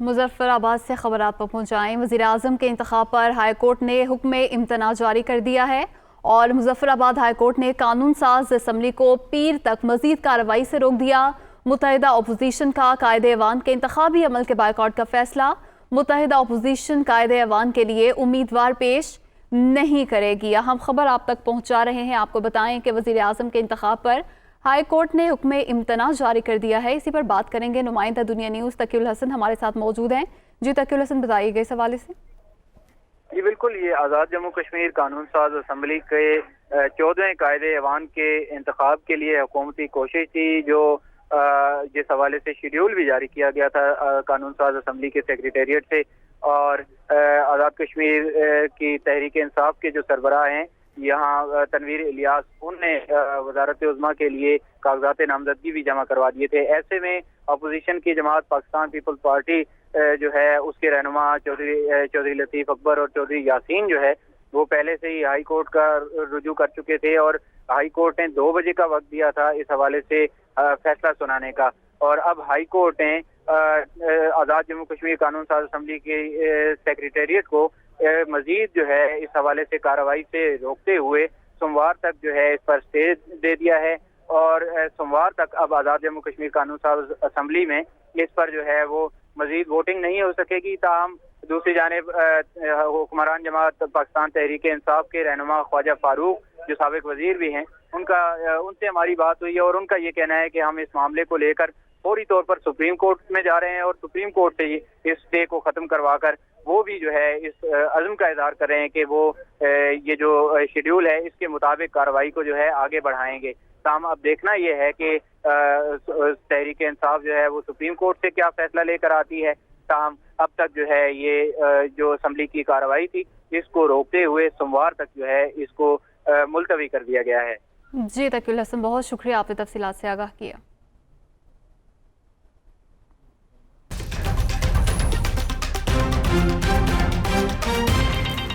मुजफ्फराबाद से खबर आप तक पहुँचाएं। वज़ीर-ए-आज़म के इंतखाब पर हाई कोर्ट ने हुक्म इम्तना जारी कर दिया है और मुजफ्फराबाद हाई कोर्ट ने कानून साज असम्बली को पीर तक मज़ीद कार्रवाई से रोक दिया। मुत्तहिदा अपोजिशन का कायदे-ए-वान के इंतखाबी अमल के बायकॉट का फैसला। मुत्तहिदा अपोजिशन कायदे-ए-वान के लिए उम्मीदवार पेश नहीं करेगी। अहम खबर आप तक पहुँचा रहे हैं। आपको बताएं कि वज़ीर-ए-आज़म के इंतखाब पर हाई कोर्ट ने हुक्म इम्तना जारी कर दिया है। इसी पर बात करेंगे। नुमाइंदा दुनिया न्यूज़ तकीउल हसन हमारे साथ मौजूद हैं। जी तकीउल हसन, बताइएगा इस हवाले से। जी बिल्कुल, ये आज़ाद जम्मू कश्मीर कानून साज असम्बली के 14वें कायदे-ए-वान के इंतखाब के लिए हुकूमती कोशिश थी, जो जिस हवाले से शेड्यूल भी जारी किया गया था कानून साज असम्बली के सेक्रेटेरिएट से। और आज़ाद कश्मीर की तहरीक इंसाफ के जो सरबराह हैं यहाँ तनवीर इलियास, उनने वजारत उज़्मा के लिए कागजात नामजदगी भी जमा करवा दिए थे। ऐसे में अपोजिशन की जमात पाकिस्तान पीपल्स पार्टी जो है उसके रहनुमा चौधरी लतीफ़ अकबर और चौधरी यासीन जो है वो पहले से ही हाई कोर्ट का रुजू कर चुके थे और हाई कोर्ट ने 2 बजे का वक्त दिया था इस हवाले से फैसला सुनाने का। और अब हाई कोर्ट ने आज़ाद जम्मू कश्मीर कानून साज असम्बली के सेक्रेटेरिएट को मजीद जो है इस हवाले से कार्रवाई से रोकते हुए सोमवार तक जो है इस पर स्टे दे दिया है। और सोमवार तक अब आज़ाद जम्मू कश्मीर कानून साज असम्बली में इस पर जो है वो मजीद वोटिंग नहीं हो सकेगी। ताहम दूसरी जानिब हुक्मरान जमात पाकिस्तान तहरीक इंसाफ के रहनुमा ख्वाजा फारूक, जो साबिक वजीर भी हैं, उनसे हमारी बात हुई है और उनका ये कहना है कि हम इस मामले को लेकर फौरी तौर पर सुप्रीम कोर्ट में जा रहे हैं और सुप्रीम कोर्ट से इस स्टे को ख़त्म करवाकर वो भी जो है इस अज़्म का इज़हार कर रहे हैं कि वो ये जो शेड्यूल है इसके मुताबिक कार्रवाई को जो है आगे बढ़ाएंगे। ताहम अब देखना ये है कि तहरीक इंसाफ जो है वो सुप्रीम कोर्ट से क्या फैसला लेकर आती है। ताहम अब तक जो है ये जो असम्बली की कार्रवाई थी इसको रोकते हुए सोमवार तक जो है इसको मुलतवी कर दिया गया है। जी तकीउल हसन, बहुत शुक्रिया, आपने तफसीलात से आगाह किया।